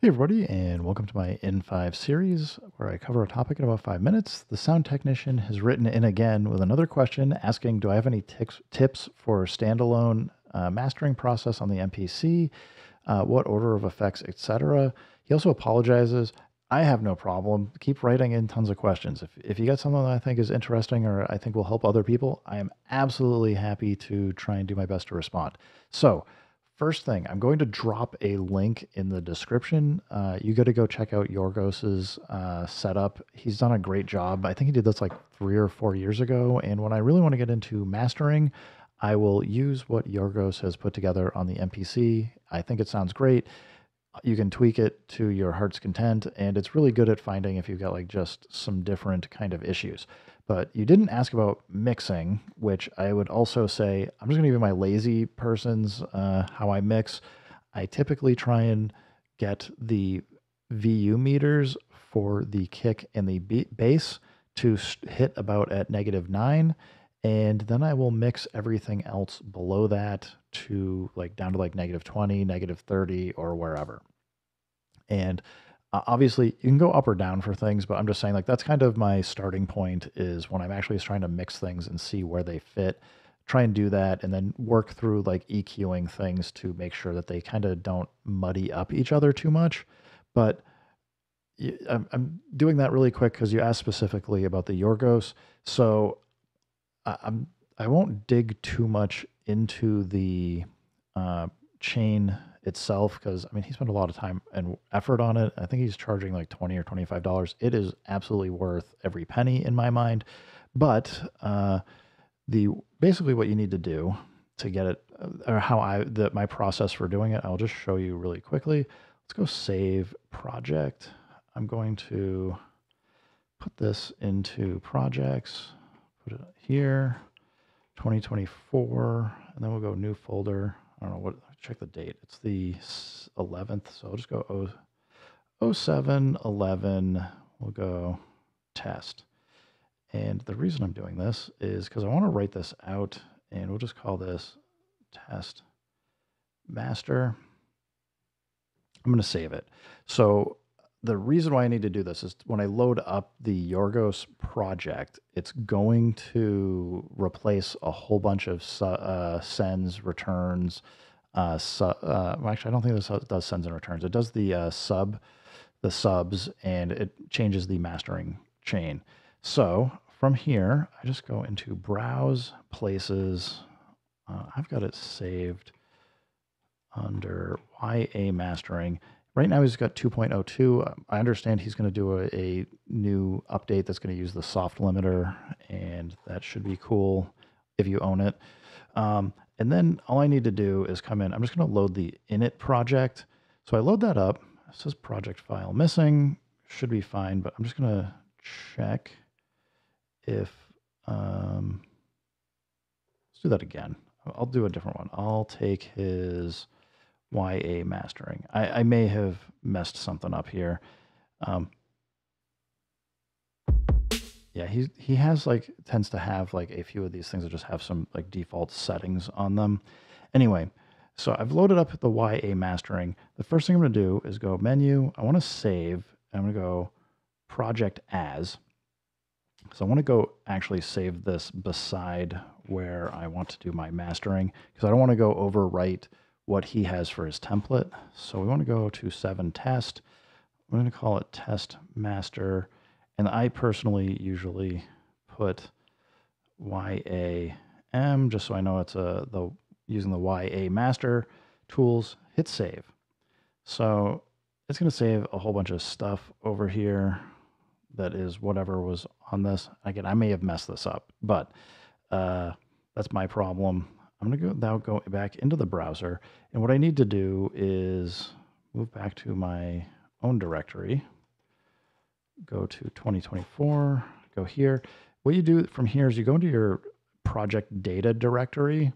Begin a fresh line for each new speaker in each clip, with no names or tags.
Hey everybody, and welcome to my in5 series where I cover a topic in about 5 minutes. The sound technician has written in again with another question asking, do I have any tips for standalone mastering process on the MPC? What order of effects, etc. He also apologizes. I have no problem. Keep writing in tons of questions. If you got something that I think is interesting or I think will help other people, I am absolutely happy to try and do my best to respond. So, first thing, I'm going to drop a link in the description. You got to go check out Yorgos's setup. He's done a great job. I think he did this like 3 or 4 years ago. And when I really want to get into mastering, I will use what Yorgos has put together on the MPC. I think it sounds great. You can tweak it to your heart's content, and it's really good at finding if you've got like just some different kind of issues. But you didn't ask about mixing, which I would also say I'm just going to give you my lazy person's how I mix. I typically try and get the VU meters for the kick and the bass to hit about at -9, and then I will mix everything else below that to like down to like -20, -30, or wherever. And obviously, you can go up or down for things, but I'm just saying like that's kind of my starting point is when I'm actually trying to mix things and see where they fit. Try and do that, and then work through like EQing things to make sure that they kind of don't muddy up each other too much. But I'm doing that really quick because you asked specifically about the Yorgos. So I'm I won't dig too much into the chain itself because I mean he spent a lot of time and effort on it. I think he's charging like $20 or $25. It is absolutely worth every penny in my mind. But the basically what you need to do to get it, or how my process for doing it, I'll just show you really quickly. Let's go save project. I'm going to put this into projects, put it here, 2024, and then we'll go new folder. I don't know what, check the date. It's the 11th, so I'll just go 0711. We'll go test. And the reason I'm doing this is because I want to write this out, and we'll just call this test master. I'm going to save it. So the reason why I need to do this is when I load up the Yorgos project, it's going to replace a whole bunch of sends, returns. Well, actually, I don't think this does sends and returns. It does the subs, and it changes the mastering chain. So from here, I just go into Browse Places. I've got it saved under YA Mastering. Right now he's got 2.02. I understand he's going to do a new update that's going to use the soft limiter, and that should be cool if you own it. And then all I need to do is come in. I'm just going to load the init project. So I load that up. It says project file missing. Should be fine, but I'm just going to check if, let's do that again. I'll do a different one. I'll take his YA mastering. I may have messed something up here. Yeah, he has like tends to have like a few of these things that just have some like default settings on them. Anyway, so I've loaded up the YA mastering. The first thing I'm going to do is go menu. I want to save. I'm going to go project as. So I want to go actually save this beside where I want to do my mastering because I don't want to go overwrite what he has for his template. So we want to go to 7 test. I'm going to call it test master. And I personally usually put YAM just so I know it's using the YA master tools. Hit save. So it's going to save a whole bunch of stuff over here that is whatever was on this. Again, I may have messed this up, but that's my problem. I'm going to now go back into the browser. And what I need to do is move back to my own directory. Go to 2024, go here. What you do from here is you go into your project data directory,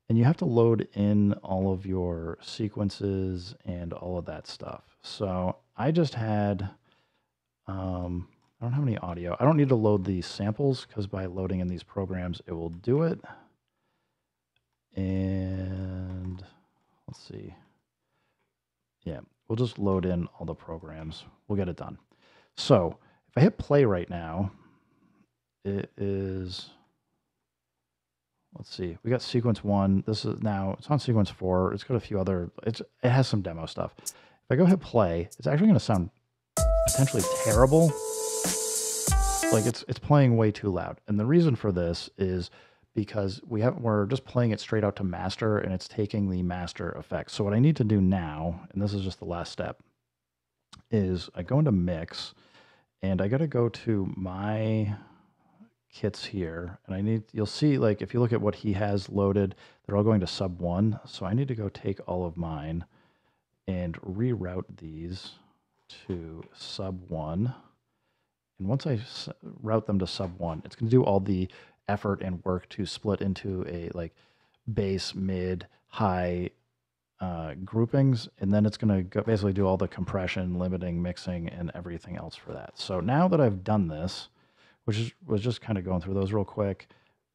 and you have to load in all of your sequences and all of that stuff. So I just had, I don't have any audio. I don't need to load these samples because by loading in these programs, it will do it. And let's see. Yeah, we'll just load in all the programs. We'll get it done. So if I hit play right now, it is, let's see, we got sequence 1. This is now, it's on sequence 4. It's got a few other, it has some demo stuff. If I go hit play, it's actually going to sound potentially terrible. Like it's playing way too loud. And the reason for this is because we're just playing it straight out to master, and it's taking the master effects. So what I need to do now, and this is just the last step, is I go into mix, and I got to go to my kits here, and you'll see, like, if you look at what he has loaded, they're all going to sub 1. So I need to go take all of mine and reroute these to sub 1. And once I route them to sub 1, it's going to do all the effort and work to split into a like bass, mid, high groupings, and then it's going to basically do all the compression, limiting, mixing, and everything else for that. So now that I've done this, which was just kind of going through those real quick,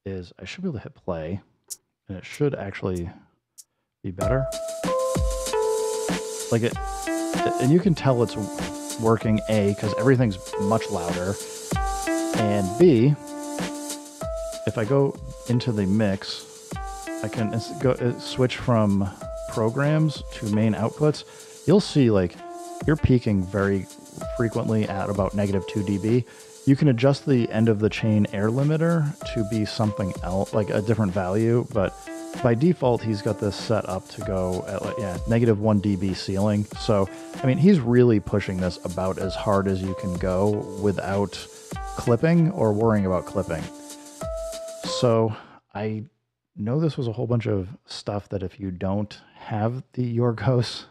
is I should be able to hit play, and it should actually be better. Like it, and you can tell it's working, A, because everything's much louder, and B, if I go into the mix, I can switch from programs to main outputs. You'll see, like, you're peaking very frequently at about -2 dB. You can adjust the end of the chain air limiter to be something else, like a different value, but by default, he's got this set up to go at, like, yeah, -1 dB ceiling. So, I mean, he's really pushing this about as hard as you can go without clipping or worrying about clipping. So I know this was a whole bunch of stuff that if you don't have the Yorgos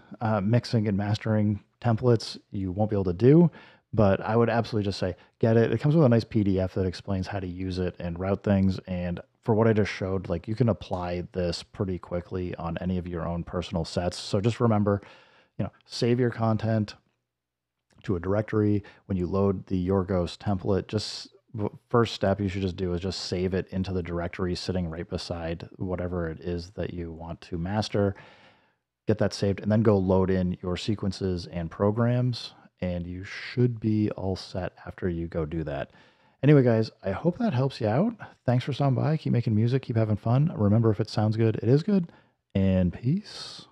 mixing and mastering templates, you won't be able to do. But I would absolutely just say, get it. It comes with a nice PDF that explains how to use it and route things. And for what I just showed, like, you can apply this pretty quickly on any of your own personal sets. So just remember, save your content to a directory. When you load the Yorgos template, first step you should just do is just save it into the directory sitting right beside whatever it is that you want to master. Get that saved, and then go load in your sequences and programs, and you should be all set after you go do that. Anyway, guys, I hope that helps you out. Thanks for stopping by. Keep making music. Keep having fun. Remember, if it sounds good, it is good. And peace.